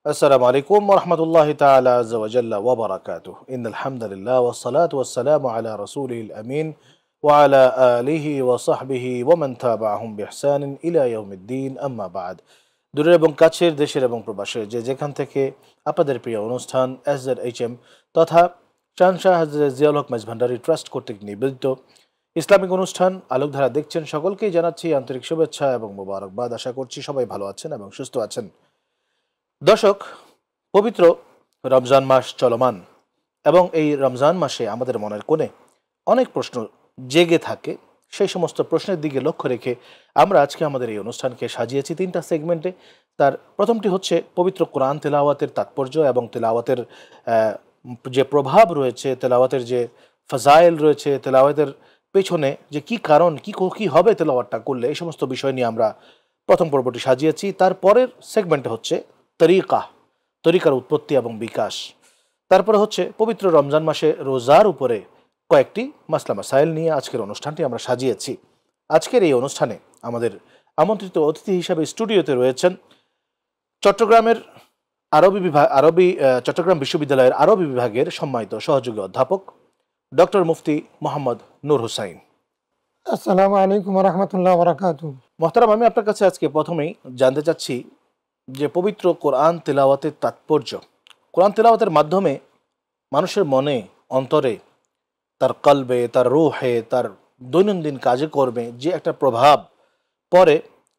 আসসালামু আলাইকুম ওয়া রাহমাতুল্লাহি তাআলা আযজা ওয়া জাল্লা ওয়া বারাকাতুহু। ইন্নাল হামদুলিল্লাহ ওয়াস সালাতু ওয়াস সালামু আলা রাসূলিল আমিন ওয়া আলা আলিহি ওয়া সাহবিহি ওয়া মান তাবাআহুম বিইহসানিন ইলা ইয়াউমিদ্দিন, আম্মা বা'দ। দূরের এবং কাছের, দেশের এবং প্রবাসের যে যেখান থেকে আপনাদের প্রিয় অনুষ্ঠান এসজেডএইচএম তথা শানশাহ হযরত জিয়াউল হক মাইজভান্ডারী ট্রাস্ট কর্তৃক নিবেদিত ইসলামিক অনুষ্ঠান আলোকধারা দেখছেন, সকলকেই জানাচ্ছি আন্তরিক শুভেচ্ছা এবং মোবারকবাদ। আশা করছি সবাই ভালো আছেন এবং সুস্থ আছেন। দর্শক, পবিত্র রমজান মাস চলমান এবং এই রমজান মাসে আমাদের মনের কোণে অনেক প্রশ্ন জেগে থাকে। সেই সমস্ত প্রশ্নের দিকে লক্ষ্য রেখে আমরা আজকে আমাদের এই অনুষ্ঠানকে সাজিয়েছি তিনটা সেগমেন্টে। তার প্রথমটি হচ্ছে পবিত্র কোরআন তেলাওয়াতের তাৎপর্য এবং তেলাওয়াতের যে প্রভাব রয়েছে, তেলাওয়াতের যে ফাজাইল রয়েছে, তেলাওয়াতের পেছনে যে কি কারণ, কি হবে তেলাওয়াতটা করলে, এই সমস্ত বিষয় নিয়ে আমরা প্রথম পর্বটি সাজিয়েছি। তারপরের সেগমেন্টে হচ্ছে তরিকার উৎপত্তি এবং বিকাশ। তারপরে হচ্ছে পবিত্র রমজান মাসে রোজার উপরে কয়েকটি মাসলা মাসাইল নিয়ে আজকের অনুষ্ঠানটি আমরা সাজিয়েছি। আজকের এই অনুষ্ঠানে আমাদের আমন্ত্রিত অতিথি হিসাবে স্টুডিওতে রয়েছেন চট্টগ্রামের চট্টগ্রাম বিশ্ববিদ্যালয়ের আরবি বিভাগের সম্মানিত সহযোগী অধ্যাপক ডক্টর মুফতি মোহাম্মদ নূর হোসাইন। আসসালামু আলাইকুম ওয়া রাহমাতুল্লাহি ওয়া বারাকাতুহু। মোহতারাম, আমি আপনার কাছে আজকে প্রথমেই জানতে চাচ্ছি যে পবিত্র কোরআন তেলাওয়াতের তাৎপর্য। কোরআন তেলাওয়াতের মাধ্যমে মানুষের মনে, অন্তরে, তার কলবে, তার রুহে, তার দৈনন্দিন কাজে কর্মে যে একটা প্রভাব পড়ে,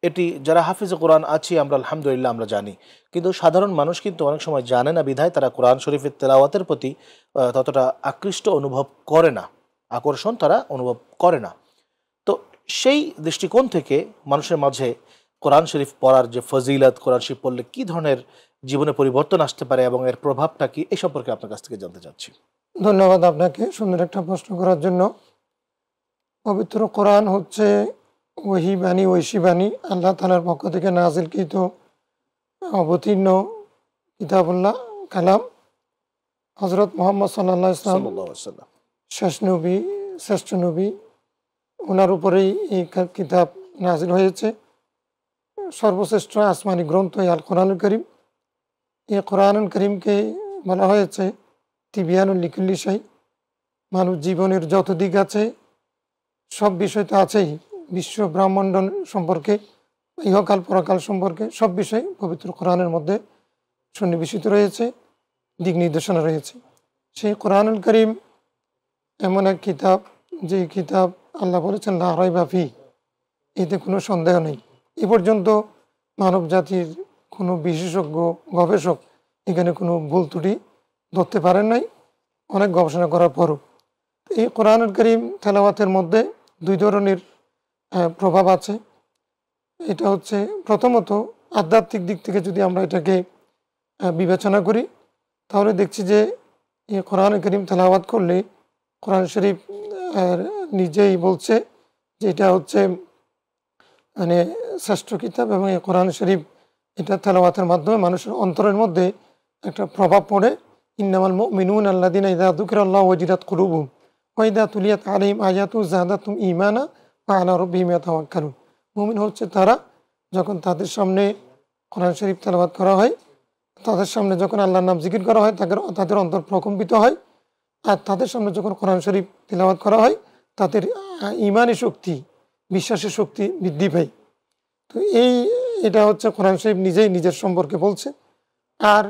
এটি যারা হাফিজে কোরআন আছি আমরা আলহামদুলিল্লাহ আমরা জানি, কিন্তু সাধারণ মানুষ কিন্তু অনেক সময় জানে না, বিধায় তারা কোরআন শরীফের তেলাওয়াতের প্রতি ততটা আকৃষ্ট অনুভব করে না, আকর্ষণ তারা অনুভব করে না। তো সেই দৃষ্টিকোণ থেকে মানুষের মাঝে কোরআন শরীফ পড়ার যে ফজিলত, কোরআন শরীফ পড়লে কী ধরনের জীবনে পরিবর্তন আসতে পারে এবং এর প্রভাবটা কি, এই সম্পর্কে আপনার কাছ থেকে জানতে চাচ্ছি। ধন্যবাদ আপনাকে সুন্দর একটা প্রশ্ন করার জন্য। পবিত্র কোরআন হচ্ছে ওহী বাণী, ঐশী বাণী, আল্লাহ তাআলার পক্ষ থেকে নাজিলকৃত অবতীর্ণ কিতাবুল্লাহ কালাম। হযরত মুহাম্মদ সাল্লাল্লাহু আলাইহি ওয়াসাল্লাম শেষ নবী, শ্রেষ্ঠ নবী, ওনার উপরেই এই কিতাব নাজিল হয়েছে। সর্বশ্রেষ্ঠ আসমানি গ্রন্থ এই আল কোরআনুল করিম। এই কোরআনুল করিমকে বলা হয়েছে তিবিয়ানুল লিকুল্লি শাই। মানুষ জীবনের যত দিক আছে সব বিষয় তো আছেই, বিশ্ব ব্রহ্মাণ্ড সম্পর্কে, ইহকাল পরকাল সম্পর্কে সব বিষয় পবিত্র কোরআনের মধ্যে সন্নিবেশিত রয়েছে, দিক নির্দেশনা রয়েছে। সেই কোরআনুল করিম এমন এক কিতাব, যে কিতাব আল্লাহ বলেছেন লা রাইবা ফি, এতে কোনো সন্দেহ নেই। এ পর্যন্ত মানব জাতির কোনো বিশেষজ্ঞ, গবেষক এখানে কোনো ভুল ত্রুটি ধরতে পারেন নাই, অনেক গবেষণা করার পরও। এই কোরআনুল কারীম তেলাওয়াতের মধ্যে দুই ধরনের প্রভাব আছে। এটা হচ্ছে প্রথমত আধ্যাত্মিক দিক থেকে যদি আমরা এটাকে বিবেচনা করি, তাহলে দেখছি যে এই কোরআনুল কারীম তেলাওয়াত করলে কোরআন শরীফ নিজেই বলছে যে এটা হচ্ছে মানে শ্রেষ্ঠ কিতাব, এবং এই কোরআন শরীফ এটা তেলাওয়াতের মাধ্যমে মানুষের অন্তরের মধ্যে একটা প্রভাব পড়ে। ইন্নামাল মুমিনুনা আল্লাযীনা ইযা যুকিরাল্লাহু ওয়াজিলাত কুলুবুহুম ওয়া ইযা তুলিয়াত আলাইহিম আয়াতুহু যাদাতুহুম ঈমানা ওয়া আলা রাব্বিহিম ইয়াতাওয়াক্কালুন। মুমিন হচ্ছে তারা, যখন তাদের সামনে কোরআন শরীফ তেলাওয়াত করা হয়, তাদের সামনে যখন আল্লাহর নাম জিকির করা হয়, তাদের অন্তর প্রকম্পিত হয়। আর তাদের সামনে যখন কোরআন শরীফ তেলাওয়াত করা হয়, তাদের ঈমানি শক্তি, বিশ্বাসের শক্তি বৃদ্ধি পায়। তো এটা হচ্ছে কোরআন শরীফ নিজেই নিজের সম্পর্কে বলছে। আর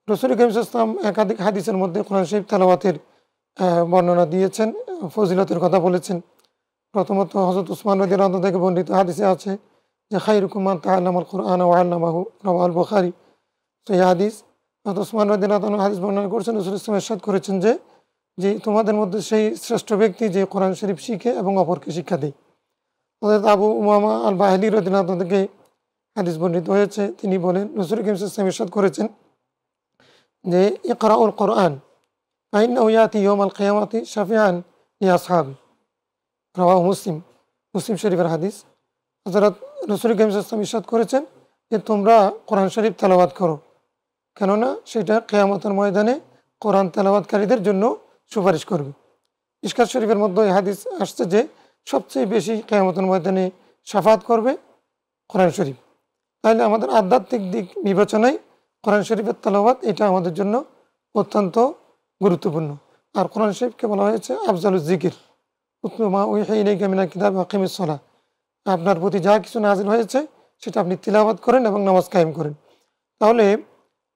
রাসূল করিম সাল্লাল্লাহু আলাইহি ওয়াসাল্লাম একাধিক হাদিসের মধ্যে কোরআন শরীফ তেলাওয়াতের বর্ণনা দিয়েছেন, ফজিলতের কথা বলেছেন। প্রথমত হযরত উসমান রাদিয়াল্লাহু আনহু থেকে বর্ণিত হাদিসে আছে যে খায়রুকুম মান তাআল্লামাল কুরআন ওয়া আল্লামাহু, রাওয়াহুল বুখারী। তো এই হাদিস হযরত উসমান রাদিয়াল্লাহু আনহু হাদিস বর্ণনা করেছেন, রাসূল সাল্লাল্লাহু আলাইহি ওয়াসাল্লাম ইরশাদ করেছেন যে তোমাদের মধ্যে সেই শ্রেষ্ঠ ব্যক্তি যে কোরআন শরীফ শিখে এবং অপরকে শিক্ষা দেয়। হযরত আবু উমামা আল বাহিলি রাদিয়াল্লাহু আনহু থেকে হাদিস বর্ণিত হয়েছে, তিনি বলেন রাসূল করিম সাল্লাল্লাহু আলাইহি ওয়াসাল্লাম ইরশাদ করেছেন যে ইকরাউল কোরআন ফাইন্নাহু ইয়াতি ইয়াউমাল কিয়ামাতি শাফিআন লিআসহাবি। রাওয়াহু মুসলিম, মুসলিম শরীফের হাদিস। হযরত রাসূল করিম সাল্লাল্লাহু আলাইহি ওয়াসাল্লাম ইরশাদ করেছেন যে তোমরা কোরআন শরীফ তেলাওয়াত করো, কেননা সেটা কিয়ামতের ময়দানে কোরআন তেলাওয়াতকারীদের জন্য সুপারিশ করবে। মিশকাত শরীফের মধ্যে এই হাদিস আসছে যে সবচেয়ে বেশি কিয়ামতের ময়দানে শাফাত করবে কোরআন শরীফ। তাহলে আমাদের আধ্যাত্মিক দিক বিবেচনায় কোরআন শরীফের তেলাওয়াত এটা আমাদের জন্য অত্যন্ত গুরুত্বপূর্ণ। আর কোরআন শরীফকে বলা হয়েছে আফজালুজ জিকির, উতলু মা উহিয়া ইলাইকা মিনাল কিতাবি ওয়া আকিমিস সালাহ। আপনার প্রতি যা কিছু নাযিল হয়েছে সেটা আপনি তিলাওয়াত করেন এবং নামাজ কায়েম করেন। তাহলে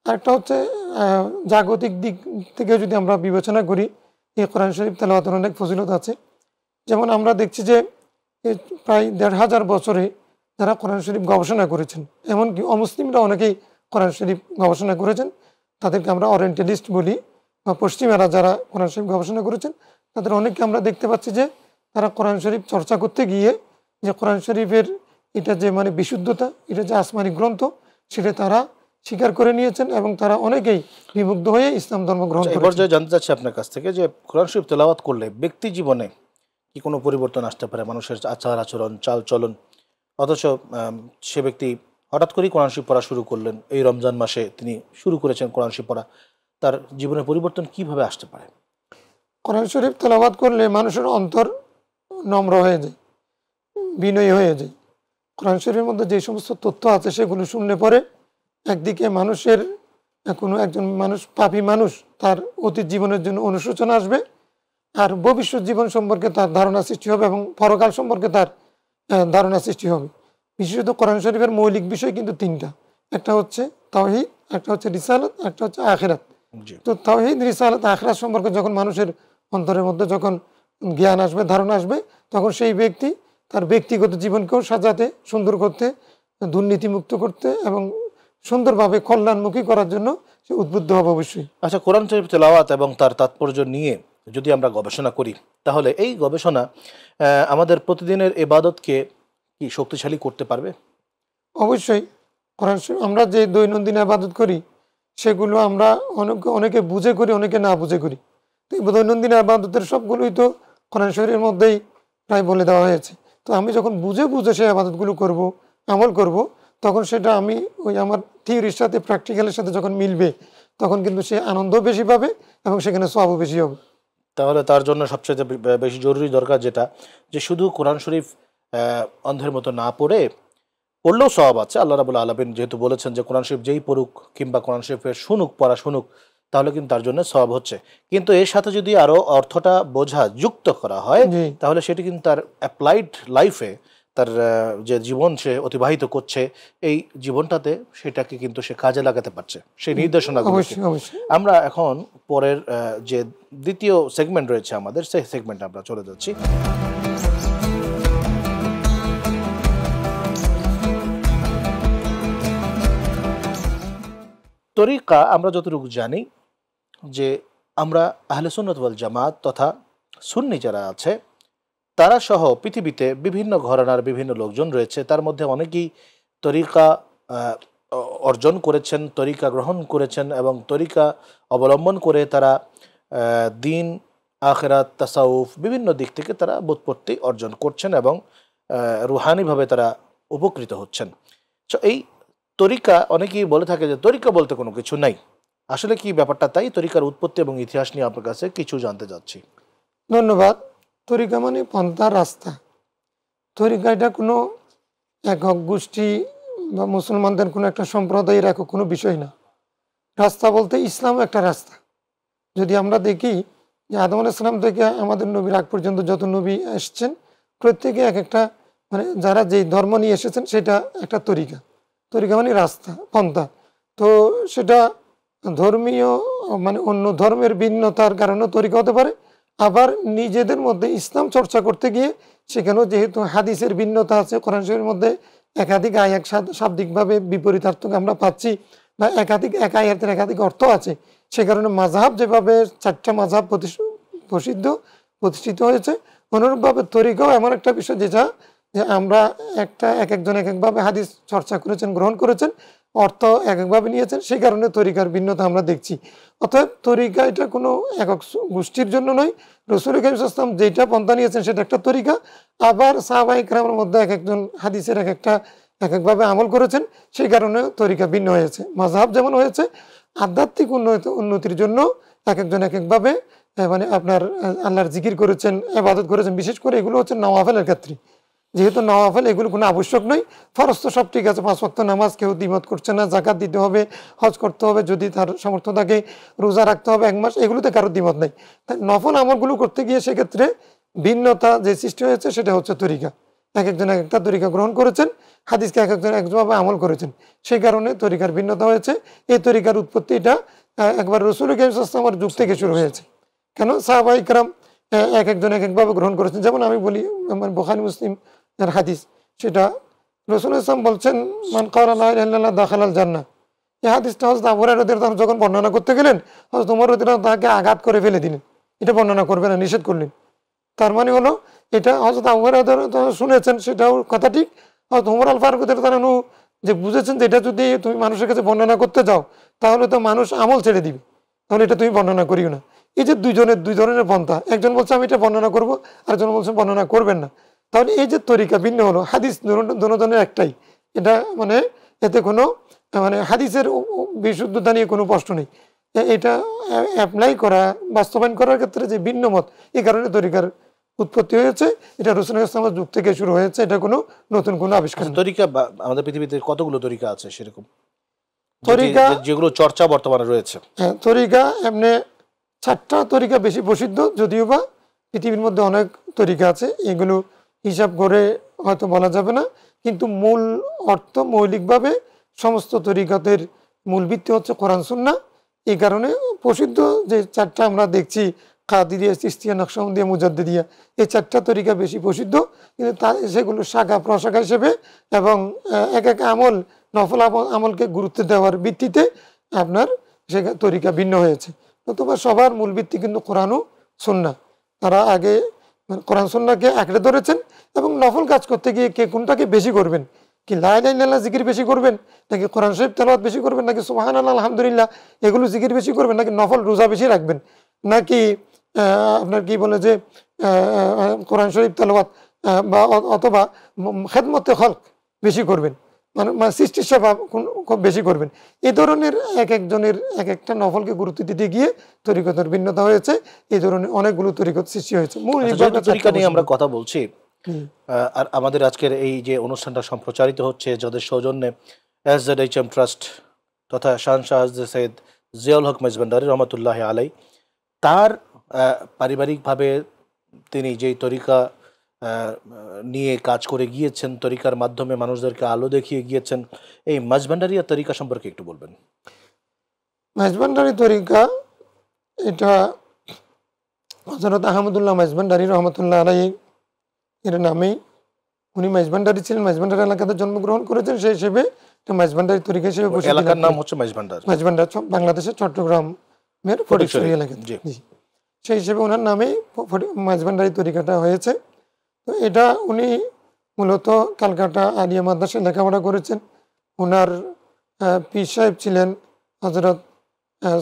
আরেকটা হচ্ছে জাগতিক দিক থেকে যদি আমরা বিবেচনা করি, এই কোরআন শরীফ তেলাওয়াতের অনেক ফজিলত আছে। যেমন আমরা দেখছি যে প্রায় ১৫০০ বছরে যারা কোরআন শরীফ গবেষণা করেছেন, এমনকি অমুসলিমরা অনেকেই কোরআন শরীফ গবেষণা করেছেন, তাদেরকে আমরা ওরিয়েন্টালিস্ট বলি, বা পশ্চিমারা যারা কোরআন শরীফ গবেষণা করেছেন তাদের অনেককে আমরা দেখতে পাচ্ছি যে তারা কোরআন শরীফ চর্চা করতে গিয়ে যে কোরআন শরীফের এটা যে মানে বিশুদ্ধতা, এটা যে আসমানি গ্রন্থ, সেটা তারা স্বীকার করে নিয়েছেন এবং তারা অনেকেই বিমুগ্ধ হয়ে ইসলাম ধর্ম গ্রহণ এবার করেছেন। যে জানতে চাচ্ছি আপনার কাছ থেকে যে কোরআন শরীফ তেলাওয়াত করলে ব্যক্তি জীবনে কি কোনো পরিবর্তন আসতে পারে, মানুষের আচার আচরণ চাল চলন, অথচ সে ব্যক্তি হঠাৎ করেই কোরআন শরীফ পড়া শুরু করলেন, এই রমজান মাসে তিনি শুরু করেছেন কোরআন শরীফ পড়া, তার জীবনে পরিবর্তন কিভাবে আসতে পারে? কোরআন শরীফ তেলাওয়াত করলে মানুষের অন্তর নম্র হয়ে যায়, বিনয়ী হয়ে যায়। কোরআন শরীফের মধ্যে যে সমস্ত তথ্য আছে সেগুলো শুনলে পরে একদিকে মানুষের কোনো একজন মানুষ, পাপী মানুষ, তার অতীত জীবনের জন্য অনুশোচনা আসবে, আর ভবিষ্যৎ জীবন সম্পর্কে তার ধারণা সৃষ্টি হবে এবং পরকাল সম্পর্কে তার ধারণা সৃষ্টি হবে। বিশেষত কোরআন শরীফের মৌলিক বিষয় কিন্তু তিনটা, একটা হচ্ছে তাওহীদ, একটা হচ্ছে রিসালাত, একটা হচ্ছে আখিরাত। জি, তো তাওহীদ, রিসালাত, আখিরাত সম্পর্কে যখন মানুষের অন্তরের মধ্যে যখন জ্ঞান আসবে, ধারণা আসবে, তখন সেই ব্যক্তি তার ব্যক্তিগত জীবনকেও সাজাতে, সুন্দর করতে, দুর্নীতিমুক্ত করতে এবং সুন্দরভাবে কল্যাণমুখী করার জন্য সে উদ্বুদ্ধ হবে অবশ্যই। আচ্ছা, কোরআন শরীফ তেলাওয়াত এবং তার তাৎপর্য নিয়ে যদি আমরা গবেষণা করি, তাহলে এই গবেষণা আমাদের প্রতিদিনের ইবাদতকে কি শক্তিশালী করতে পারবে? অবশ্যই কোরআন শরীফ আমরা যে দৈনন্দিন ইবাদত করি সেগুলো আমরা অনেকে বুঝে করি, অনেকে না বুঝে করি। তো এই দৈনন্দিন ইবাদতের সবগুলোই তো কোরআন শরীফের মধ্যেই প্রায় বলে দেওয়া হয়েছে। তো আমি যখন বুঝে বুঝে সেই ইবাদতগুলো করব, আমল করব, তখন সেটা আমি ওই আমার থিওরির সাথে প্র্যাকটিক্যালের সাথে যখন মিলবে, তখন কিন্তু সে আনন্দ বেশি পাবে এবং সেখানে সওয়াবও বেশি হবে। তাহলে তার জন্য সবচেয়ে বেশি জরুরি দরকার যেটা, যে শুধু কোরআন শরীফ অন্ধের মতো না পড়ে, পড়লেও সওয়াব আছে। আল্লাহ রাব্বুল আলামিন যেহেতু বলেছেন যে কোরআন শরীফ যেই পড়ুক কিংবা কোরআন শরীফের পড়া শুনুক, তাহলে কিন্তু তার জন্য সওয়াব হচ্ছে। কিন্তু এর সাথে যদি আরও অর্থটা বোঝা যুক্ত করা হয়, জি, তাহলে সেটি কিন্তু তার অ্যাপ্লাইড লাইফে, তার যে জীবন সে অতিবাহিত করছে, এই জীবনটাতে সেটাকে কিন্তু সে কাজে লাগাতে পারছে, সেই নির্দেশনাগুলোকে। অবশ্যই অবশ্যই। আমরা এখন পরের যে দ্বিতীয় সেগমেন্ট রয়েছে আমাদের, সেই সেগমেন্টে আমরা চলে যাচ্ছি। তরিকা আমরা যতটুকু জানি যে আমরা আহলে সুন্নাত ওয়াল জামাত তথা সুন্নি যারা আছে তারা সহ পৃথিবীতে বিভিন্ন ঘরানার বিভিন্ন লোকজন রয়েছে, তার মধ্যে অনেকেই তরিকা অর্জন করেছেন, তরিকা গ্রহণ করেছেন এবং তরিকা অবলম্বন করে তারা দিন, আখিরাত, তাসাউফ বিভিন্ন দিক থেকে তারা বোধপত্তি অর্জন করছেন এবং রুহানিভাবে তারা উপকৃত হচ্ছেন। তো এই তরিকা, অনেকেই বলে থাকে যে তরিকা বলতে কোনো কিছু নাই। আসলে কি ব্যাপারটা তাই? তরিকার উৎপত্তি এবং ইতিহাস নিয়ে আপনার কাছে কিছু জানতে চাচ্ছি। ধন্যবাদ। তরিকা মানে পন্থা, রাস্তা। তরিকা এটা কোনো একক গোষ্ঠী বা মুসলমানদের কোনো একটা সম্প্রদায়ের একক কোনো বিষয় না। রাস্তা বলতে ইসলাম একটা রাস্তা। যদি আমরা দেখি যে আদম আলাইহিস সালাম থেকে আমাদের নবীর আগ পর্যন্ত যত নবী এসেছেন, প্রত্যেকে এক একটা মানে যারা যেই ধর্ম নিয়ে এসেছেন সেটা একটা তরিকা। তরিকা মানে রাস্তা, পন্থা। তো সেটা ধর্মীয় মানে অন্য ধর্মের ভিন্নতার কারণেও তরিকা হতে পারে, আবার নিজেদের মধ্যে ইসলাম চর্চা করতে গিয়ে সেখানেও যেহেতু হাদিসের ভিন্নতা আছে, কোরআন শরীফের মধ্যে একাধিক আয়াত শাব্দিকভাবে বিপরীতার্থক আমরা পাচ্ছি, বা এক আয়াতের একাধিক অর্থ আছে, সে কারণে মাযহাব যেভাবে 4টা মাযহাব প্রতিষ্ঠিত হয়েছে, অনুরূপভাবে তরিকাও এমন একটা বিষয় যেটা যে আমরা এক একজন এক একভাবে হাদিস চর্চা করেছেন, গ্রহণ করেছেন, অর্থ এক একভাবে নিয়েছেন, সেই কারণে তরিকার ভিন্নতা আমরা দেখছি। অতএব তরিকা এটা কোনো একক গোষ্ঠীর জন্য নয়। রাসূল কারীম সাল্লাল্লাহু আলাইহি ওয়াসাল্লাম যেটা পন্থা নিয়েছেন সেটা একটা তরিকা, আবার সাহাবায়ে কেরামের মধ্যে এক একজন হাদিসের এক একভাবে আমল করেছেন, সেই কারণে তরিকা ভিন্ন হয়েছে। মাযহাব যেমন হয়েছে, আধ্যাত্মিক উন্নতির জন্য এক একজন এক একভাবে মানে আপনার আল্লাহর জিকির করেছেন, ইবাদত করেছেন। বিশেষ করে এগুলো হচ্ছে নওয়াফিলের ক্ষেত্রে। যেহেতু নওয়াফল এগুলো কোনো আবশ্যক নয়, ফরজ তো সব ঠিক আছে, 5 ওয়াক্ত নামাজ কেউ দ্বিমত করছে না, জাকাত দিতে হবে, হজ করতে হবে যদি তার সামর্থ্য থাকে, রোজা রাখতে হবে 1 মাস, এগুলোতে কারোর দ্বিমত নাই। তাই নফল আমলগুলো করতে গিয়ে সেক্ষেত্রে ভিন্নতা যে সৃষ্টি হয়েছে সেটা হচ্ছে তরিকা। এক একজন এক একটা তরিকা গ্রহণ করেছেন, হাদিসকে এক একজন একভাবে আমল করেছেন, সেই কারণে তরিকার ভিন্নতা হয়েছে। এই তরিকার উৎপত্তি এটা একবার রসুল আমার যুগ থেকে শুরু হয়েছে। কেন? সাহাবা ইকরাম এক একজন এক একভাবে গ্রহণ করেছেন। যেমন আমি বলি, আমার বুখারী মুসলিম এর হাদিস, সেটা রসুল ইসলাম বলছেন, মান ক্বালা লা ইলাহা ইল্লাল্লাহ দাখালাল জান্নাহ। এই হাদিসটা হযরত আবু হুরায়রা রাদিয়াল্লাহু আনহু যখন বর্ণনা করতে গেলেন, হযরত ওমর রাদিয়াল্লাহু আনহু তাকে আঘাত করে ফেলে দিলেন, এটা বর্ণনা করবে না, নিষেধ করলেন। তার মানে হলো এটা হযরত আবু হুরায়রা রাদিয়াল্লাহু আনহু শুনেছেন, সেটাও কথা ঠিক। হযরত ওমর আল ফারুক রাদিয়াল্লাহু আনহু যে বুঝেছেন যে এটা যদি তুমি মানুষের কাছে বর্ণনা করতে যাও তাহলে তো মানুষ আমল ছেড়ে দিবে, তাহলে এটা তুমি বর্ণনা করিও না। এই যে দুই ধরনের পন্থা, একজন বলছে আমি এটা বর্ণনা করবো, আরেকজন বলছে বর্ণনা করবেন না। তাহলে এই যে তরিকা ভিন্ন হলো, হাদিস দুজনের একটাই, এটা মানে এতে কোনো মানে হাদিসের বিশুদ্ধতা নিয়ে কোনো প্রশ্ন নেই। এটা অ্যাপ্লাই করা, বাস্তবায়ন করার ক্ষেত্রে যে ভিন্ন মত, এই কারণে তরিকার উৎপত্তি হয়েছে। এটা রাসূল ইসলামের যুগ থেকে শুরু হয়েছে, এটা কোনো নতুন কোনো আবিষ্কার না। তরিকা আমাদের পৃথিবীতে কতগুলো তরিকা আছে সেরকম তরিকা যেগুলো চর্চা বর্তমানে রয়েছে? হ্যাঁ, তরিকা এমনি 4টা তরিকা বেশি প্রসিদ্ধ, যদিও বা পৃথিবীর মধ্যে অনেক তরিকা আছে, এগুলো হিসাব করে হয়তো বলা যাবে না, কিন্তু মূল অর্থ মৌলিকভাবে সমস্ত তরিকাতের মূল ভিত্তি হচ্ছে কোরআন সুন্নাহ। এই কারণে প্রসিদ্ধ যে 4টা আমরা দেখছি, কাদিরিয়া, চিশতিয়া, নকশবন্দিয়া, মুজাদ্দিদিয়া, এই 4টা তরিকা বেশি প্রসিদ্ধ, কিন্তু সেগুলো শাখা প্রশাখা হিসেবে এবং এক এক আমল, নফল আমলকে গুরুত্ব দেওয়ার ভিত্তিতে আপনার সে তরিকা ভিন্ন হয়েছে। অথবা সবার মূল ভিত্তি কিন্তু কোরআন ও সুন্নাহ। তারা আগে কোরআন সুন্নাহকে আঁকড়ে ধরেছেন এবং নফল কাজ করতে গিয়ে কে কোনটাকে বেশি করবেন, কি লা ইলাহা ইল্লাল্লাহ জিকির বেশি করবেন, নাকি কোরআন শরীফ তেলাওয়াত বেশি করবেন, নাকি সুবহানাল্লাহ আলহামদুলিল্লাহ এগুলো জিকির বেশি করবেন, নাকি নফল রোজা বেশি রাখবেন, নাকি আপনার কি বলে যে কোরআন শরীফ তেলাওয়াত বা অথবা খেদমতে খলক বেশি করবেন, মানে সৃষ্টির সেবা বেশি করবেন। এই ধরনের এক একজনের এক একটা নফলকে গুরুত্ব দিতে গিয়ে তরিকতের ভিন্নতা হয়েছে। এই ধরনের অনেকগুলো তরিকত সৃষ্টি হয়েছে। মূল তরিকা নিয়ে আমরা কথা বলছি, আর আমাদের আজকের এই যে অনুষ্ঠানটা সম্প্রচারিত হচ্ছে যাদের সৌজন্যে SZHM ট্রাস্ট তথা শাহনশাহ হযরত সৈয়দ জিয়াউল হক মেজবান্ডারী রহমতুল্লাহ আলাই, তার পারিবারিকভাবে তিনি যেই তরিকা নিয়ে কাজ করে গিয়েছেন, তরিকার মাধ্যমে মানুষদেরকে আলো দেখিয়ে গিয়েছেন, এই মাঝভান্ডারিয়া তরিকা সম্পর্কে একটু বলবেন। মাঝভান্ডারী তরিকা এটা হযরত আহমদুল্লাহ মাঝভান্ডারী রহমতুল্লাহ আলাইহি এর নামেই, উনি মাঝভান্ডারী ছিলেন, মাঝভান্ডার এলাকাতে জন্মগ্রহণ করেছেন, সেই হিসেবে মাঝভান্ডারী তরিকা হিসেবে এলাকার নাম হচ্ছে মাঝভান্ডার। মাঝভান্ডার বাংলাদেশের চট্টগ্রামের ফটিকছড়ি এলাকাতে, সেই হিসেবে ওনার নামেই মাঝভান্ডারী তরিকাটা হয়েছে। তো এটা উনি মূলত ক্যালকাটা আলিয়া মাদ্রাসায় লেখাপড়া করেছেন। ওনার পীর সাহেব ছিলেন হযরত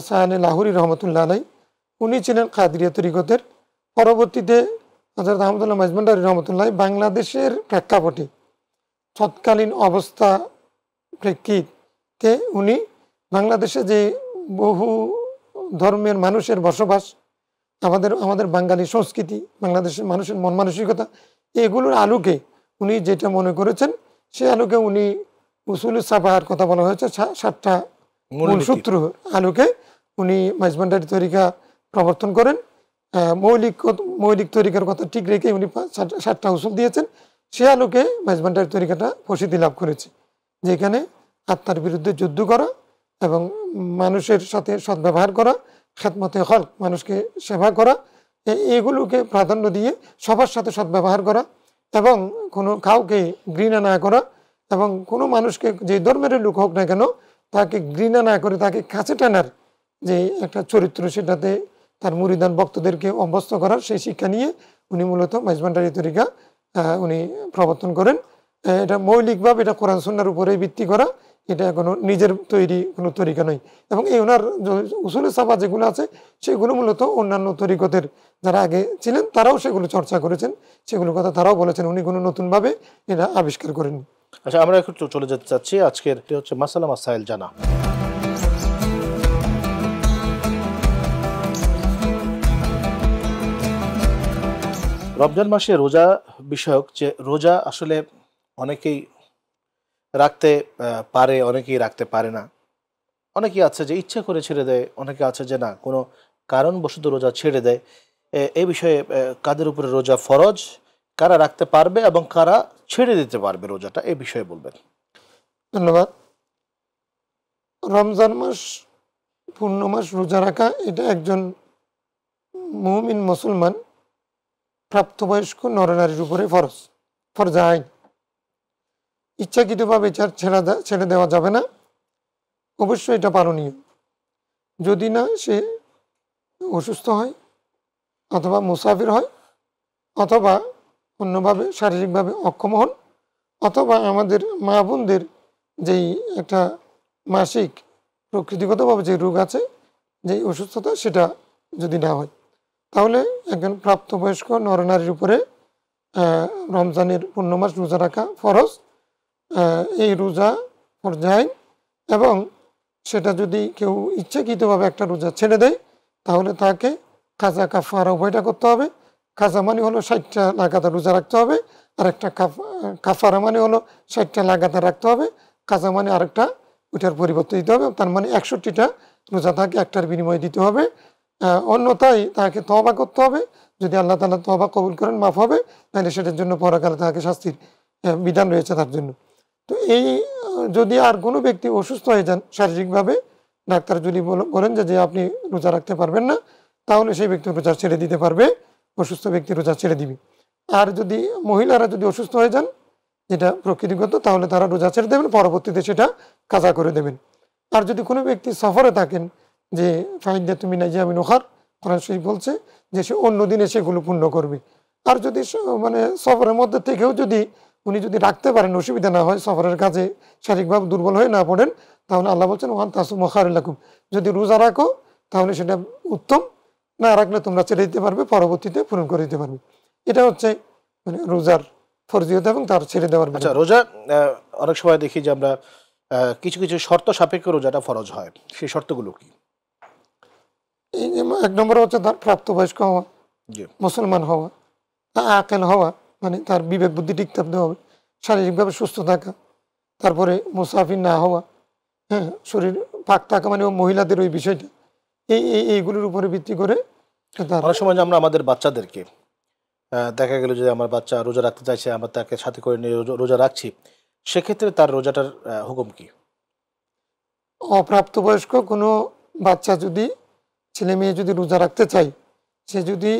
সায়ানে লাহুরি রহমতুল্লাহ আলাই, উনি ছিলেন কাদরিয়া তরিকতের। পরবর্তীতে হযরত আহমদুল্লাহ মাঝভান্ডারী রহমতুল্লাহ বাংলাদেশের প্রেক্ষাপটে তৎকালীন অবস্থা প্রেক্ষিতে উনি বাংলাদেশে যে বহু ধর্মের মানুষের বসবাস, আমাদের বাঙালি সংস্কৃতি, বাংলাদেশের মানুষের মন মানসিকতা, এগুলোর আলোকে উনি যেটা মনে করেছেন, সে আলোকে উনি উসুল সাফার কথা বলা হয়েছে 7টা মূল সূত্র আলোকে উনি মাঝভান্ডারী তরিকা প্রবর্তন করেন। মৌলিক তরিকার কথা ঠিক রেখে উনি 7টা উসুল দিয়েছেন। সে আলোকে মাঝভান্ডারী তরিকাটা প্রসিদ্ধি লাভ করেছে, যেখানে আত্মার বিরুদ্ধে যুদ্ধ করা এবং মানুষের সাথে সদ্ব্যবহার করা, খেদমতে খলক মানুষকে সেবা করা, এগুলোকে প্রাধান্য দিয়ে সবার সাথে সদ্ব্যবহার করা এবং কোনো কাউকে ঘৃণা না করা, এবং কোনো মানুষকে যে ধর্মের লোক হোক না কেন তাকে ঘৃণা না করে তাকে কাছে টানার যে একটা চরিত্র, সেটাতে তার মুরিদান ভক্তদেরকে অভ্যস্ত করার সেই শিক্ষা নিয়ে উনি মূলত মাঝভান্ডারী তরিকা উনি প্রবর্তন করেন। এটা মৌলিকভাবে এটা কোরআন সুন্নাহর উপরে ভিত্তি করা, এটা কোনো নিজের তৈরি কোনো তরিকা নয়। এবং এই ওনার উসুলে সাফা যেগুলো আছে সেগুলো মূলত অন্যান্য তরিকতের যারা আগে ছিলেন তারাও সেগুলো চর্চা করেছেন, সেগুলোর কথা তারাও বলেছেন, উনি কোনো নতুনভাবে এটা আবিষ্কার করেননি। আচ্ছা, আমরা একটু চলে যেতে চাচ্ছি, আজকের হচ্ছে মাসালা মাসাইল জানা। রমজান মাসে রোজা বিষয়ক যে রোজা আসলে অনেকেই রাখতে পারে, অনেকেই রাখতে পারে না। অনেকেই আছে যে ইচ্ছা করে ছেড়ে দেয়, অনেকে আছে যে না কোনো কারণবশত রোজা ছেড়ে দেয়। এই বিষয়ে কাদের উপরে রোজা ফরজ, কারা রাখতে পারবে এবং কারা ছেড়ে দিতে পারবে রোজাটা, এই বিষয়ে বলবেন। ধন্যবাদ। রমজান মাস পূর্ণ মাস রোজা রাখা এটা একজন মুমিন মুসলমান প্রাপ্তবয়স্ক নরনারীর উপরে ফরজ, ফরজ আইন। ইচ্ছাকৃতভাবে ছেড়ে দেওয়া যাবে না, অবশ্যই এটা পালনীয়। যদি না সে অসুস্থ হয় অথবা মুসাফির হয় অথবা অন্যভাবে শারীরিকভাবে অক্ষম হন অথবা আমাদের মা বোনদের যেই একটা মাসিক প্রকৃতিগতভাবে যে রোগ আছে, যেই অসুস্থতা, সেটা যদি না হয়, তাহলে একজন প্রাপ্তবয়স্ক নরনারীর উপরে রমজানের পূর্ণমাস রোজা রাখা ফরজ। এই রোজা ফরজাইন, এবং সেটা যদি কেউ ইচ্ছাকৃতভাবে একটা রোজা ছেড়ে দেয় তাহলে তাকে কাজা কাফারা উভয়টা করতে হবে। কাজা মানে হলো 60টা লাগাতার রোজা রাখতে হবে, আর একটা কাফারা মানে হলো 60টা লাগাতার রাখতে হবে। কাজা মানে আরেকটা, ওইটার পরিবর্তে দিতে হবে, তার মানে 61টা রোজা তাকে একটার বিনিময়ে দিতে হবে। অন্যথায় তাকে তওবা করতে হবে। যদি আল্লাহ তাআলা তওবা কবুল করেন, মাফ হবে, তাহলে সেটার জন্য পরকালে তাকে শাস্তির বিধান রয়েছে তার জন্য। তো এই যদি আর কোনো ব্যক্তি অসুস্থ হয়ে যান শারীরিকভাবে, ডাক্তার যদি বলেন যে আপনি রোজা রাখতে পারবেন না, তাহলে সেই ব্যক্তি রোজা ছেড়ে দিতে পারবে, অসুস্থ ব্যক্তি রোজা ছেড়ে দিবে। আর যদি মহিলারা যদি অসুস্থ হয়ে যান, যেটা প্রকৃতিগত, তাহলে তারা রোজা ছেড়ে দেবেন, পরবর্তীতে সেটা কাজা করে দেবেন। আর যদি কোনো ব্যক্তি সফরে থাকেন, যে ফাইদা তুমি না আমি নোখার, কোরআন শরীফ বলছে যে সে অন্য দিনে সেগুলো পূর্ণ করবে। আর যদি মানে সফরের মধ্যে থেকেও যদি উনি যদি রাখতে পারেন, অসুবিধা না হয়, সফরের কাজে শারীরিকভাবে দুর্বল হয়ে না পড়েন, তাহলে আল্লাহ বলছেন ওয়ান তাসু মখারুল্লাকুম, যদি রোজা রাখো তাহলে সেটা উত্তম, না রাখলে তোমরা ছেড়ে দিতে পারবে, পরবর্তীতে পূরণ করে দিতে পারবে। এটা হচ্ছে মানে রোজার ফরজিয়ত এবং তার ছেড়ে দেওয়ার আচ্ছা, রোজা অনেক সময় দেখি যে আমরা কিছু কিছু শর্ত সাপেক্ষে রোজাটা ফরজ হয়, সেই শর্তগুলো কি? এই যে এক নম্বর হচ্ছে তার প্রাপ্তবয়স্ক হওয়া, জি। মুসলমান হওয়া, আকেল হওয়া, মানে তার বিবেক বুদ্ধি ঠিক থাকতে হবে, শারীরিকভাবে সুস্থ থাকা, তারপরে মুসাফির না হওয়া, হ্যাঁ, শরীর পাক থাকা, মানে মহিলাদের ওই বিষয়টা, এইগুলোর উপরে ভিত্তি করে তার অনেক সময় যে আমরা আমাদের বাচ্চাদেরকে দেখা গেল যে আমার বাচ্চা রোজা রাখতে চাইছে, আমরা তাকে সাথে করে নিয়ে রোজা রাখছি, সেক্ষেত্রে তার রোজাটার হুকুম কি? অপ্রাপ্তবয়স্ক কোনো বাচ্চা যদি, ছেলে মেয়ে যদি রোজা রাখতে চায়, সে যদি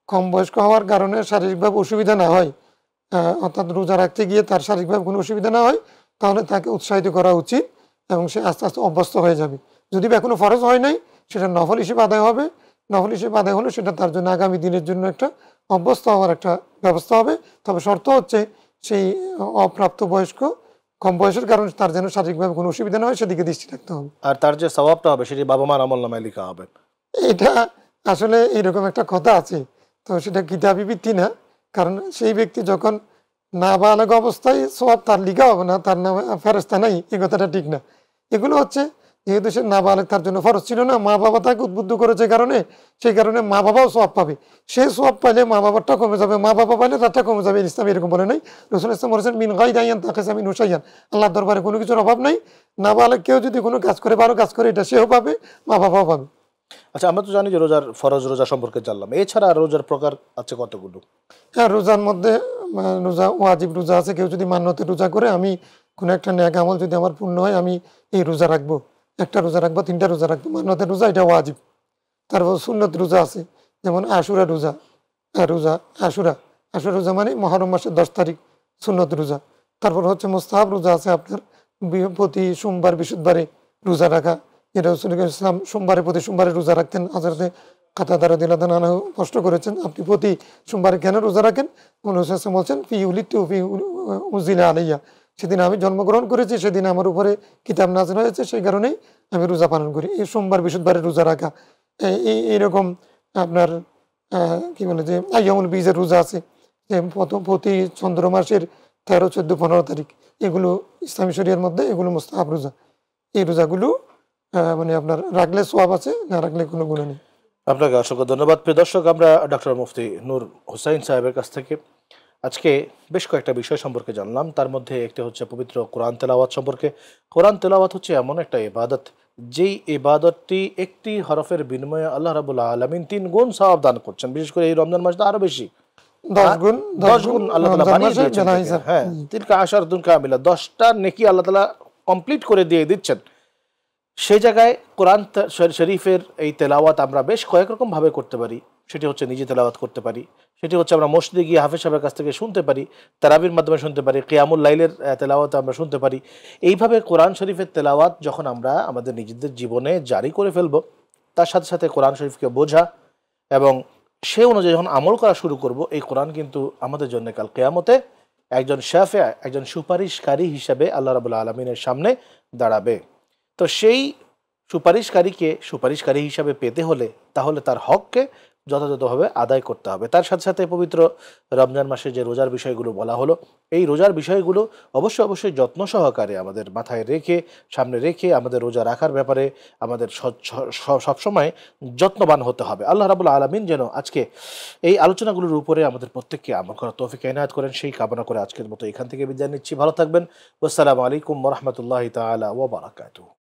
কম বয়স্ক হওয়ার কারণে শারীরিকভাবে অসুবিধা না হয়, অর্থাৎ রোজা রাখতে গিয়ে তার শারীরিকভাবে কোনো অসুবিধা না হয়, তাহলে তাকে উৎসাহিত করা উচিত এবং সে আস্তে আস্তে অভ্যস্ত হয়ে যাবে। যদি বা এখনো ফরজ হয় নাই, সেটা নফল হিসেবে আদায় হবে। নফল হিসেবে আদায় হলে সেটা তার জন্য আগামী দিনের জন্য একটা অভ্যস্ত হওয়ার একটা ব্যবস্থা হবে। তবে শর্ত হচ্ছে সেই অপ্রাপ্তবয়স্ক, কম বয়সের কারণে তার যেন শারীরিকভাবে কোনো অসুবিধা না হয়, সেদিকে দৃষ্টি রাখতে হবে। আর তার যে সওয়াবটা হবে সেটি বাবা মার আমল নামায় লেখা হবে। এটা আসলে এরকম একটা কথা আছে, তো সেটা কিতাবি ভিত্তি না। কারণ সেই ব্যক্তি যখন নাবালক অবস্থায় সওয়াব তার লিখা হবে না, তার নামে ফেরেশতা নাই, এই কথাটা ঠিক না। এগুলো হচ্ছে যেহেতু সে নাবালক, তার জন্য ফরজ ছিল না, মা বাবা তাকে উদ্বুদ্ধ করেছে কারণে, সেই কারণে মা বাবাও সওয়াব পাবে। সে সওয়াব পাইলে মা বাবারটা কমে যাবে, মা বাবা পাইলে তারটা কমে যাবে। ইসলাম এরকম বলে নাই। রাসূল ইসলাম বলেছেন মিন গায়রিন তাকাসা মিন হুসাইয়ান, আল্লাহর দরবারে কোনো কিছুর অভাব নাই। নাবালক কেউ যদি কোনো কাজ করে, ভালো কাজ করে, এটা সেও পাবে, মা বাবাও পাবে। আচ্ছা, আমরা তো জানি যে রোজার ফরজ রোজা সম্পর্কে জানলাম, এছাড়া আর রোজার প্রকার আছে কতগুলো? হ্যাঁ, রোজার মধ্যে রোজা ওয়াজিব রোজা আছে। কেউ যদি মান্যতে রোজা করে, আমি কোনো একটা নেক আমল যদি আমার পূর্ণ হয়, আমি এই রোজা রাখবো, একটা রোজা রাখবো, 3টা রোজা রাখবো, মান্যতের রোজা, এটা ওয়াজিব। তারপর সুন্নত রোজা আছে, যেমন আশুরা রোজা, আশুরা রোজা মানে মহরম মাসের 10 তারিখ, সুন্নত রোজা। তারপর হচ্ছে মুস্তাহাব রোজা আছে আপনার, প্রতি সোমবার বৃহস্পতিবারে রোজা রাখা। এটা রাসূলুল্লাহ ইসলাম সোমবারে, প্রতি সোমবারে রোজা রাখতেন। হযরতে কাতাদা রাদিয়াল্লাহু আনহু প্রশ্ন করেছেন, আপনি প্রতি সোমবারে কেন রোজা রাখেন? রাসূল বলছেন ফি উলিদতু ফি উনজিলা আলাইয়া, সেদিন আমি জন্মগ্রহণ করেছি, সেদিন আমার উপরে কিতাব নাযিল হয়েছে, সেই কারণেই আমি রোজা পালন করি। এই সোমবার বৃহস্পতিবারে রোজা রাখা, এইরকম আপনার কি বলে যে আইয়ামুল বীজের রোজা আছে, যে প্রতি চন্দ্র মাসের 13, 14, 15 তারিখ, এগুলো ইসলামী শরিয়ার মধ্যে এগুলো মুস্তাহাব রোজা। এই রোজাগুলো মানে আপনার রাখলে সওয়াব আছে, না রাখলে কোনো গুনাহ নেই। আপনাকে অসংখ্য ধন্যবাদ। প্রিয় দর্শক, আমরা ডক্টর মুফতি নূর হোসাইন সাহেবের কাছ থেকে আজকে বেশ কয়েকটা বিষয় সম্পর্কে জানলাম। তার মধ্যে একটি হচ্ছে পবিত্র কোরআন তেলাওয়াত সম্পর্কে। কোরআন তেলাওয়াত হচ্ছে এমন একটা ইবাদত, যেই ইবাদতটি একটি হরফের বিনিময়ে আল্লাহ রাব্বুল আলামিন 3 গুণ সওয়াব দান করছেন। বিশেষ করে এই রমজান মাসে তো আরো বেশি। 10 গুণ 10 গুণ আল্লাহ তাআলা রমজান বানিয়ে মাসে দিয়েছেন বেলা তাকে। হিসাব। হ্যাঁ, তিলকা আশারাতুন কামিলা, 10টা নেকি আল্লাহ তাআলা কমপ্লিট করে দিয়ে দিচ্ছেন। সেই জায়গায় কোরআন শরীফের এই তেলাওয়াত আমরা বেশ কয়েক রকম ভাবে করতে পারি। সেটি হচ্ছে নিজে তেলাওয়াত করতে পারি, সেটি হচ্ছে আমরা মসজিদে গিয়ে হাফেজ সাহেবের কাছ থেকে শুনতে পারি, তারাবির মাধ্যমে শুনতে পারি, কিয়ামুল লাইলের তেলাওয়াত আমরা শুনতে পারি। এইভাবে কোরআন শরীফের তেলাওয়াত যখন আমরা আমাদের নিজেদের জীবনে জারি করে ফেলব, তার সাথে সাথে কোরআন শরীফকে বোঝা এবং সে অনুযায়ী যখন আমল করা শুরু করব, এই কোরআন কিন্তু আমাদের জন্য কাল কিয়ামতে একজন শাফিঈ, একজন সুপারিশকারী হিসেবে আল্লাহ রাব্বুল আলামিনের সামনে দাঁড়াবে। তো সেই সুপারিশকারীকে সুপারিশকারী হিসাবে পেতে হলে তাহলে তার হককে যথাযথভাবে আদায় করতে হবে। তার সাথে সাথে পবিত্র রমজান মাসে যে রোজার বিষয়গুলো বলা হলো, এই রোজার বিষয়গুলো অবশ্যই যত্ন সহকারে আমাদের মাথায় রেখে, সামনে রেখে আমাদের রোজা রাখার ব্যাপারে আমাদের সবসময় যত্নবান হতে হবে। আল্লাহ রাব্বুল আলামিন যেন আজকে এই আলোচনাগুলোর উপরে আমাদের প্রত্যেককে আমল করার তৌফিক এনায়েত করেন, সেই কামনা করে আজকের মতো এখান থেকে বিদায় নিচ্ছি। ভালো থাকবেন। আসসালামু আলাইকুম ওয়া রাহমাতুল্লাহি তাআলা ওয়া বারাকাতুহু।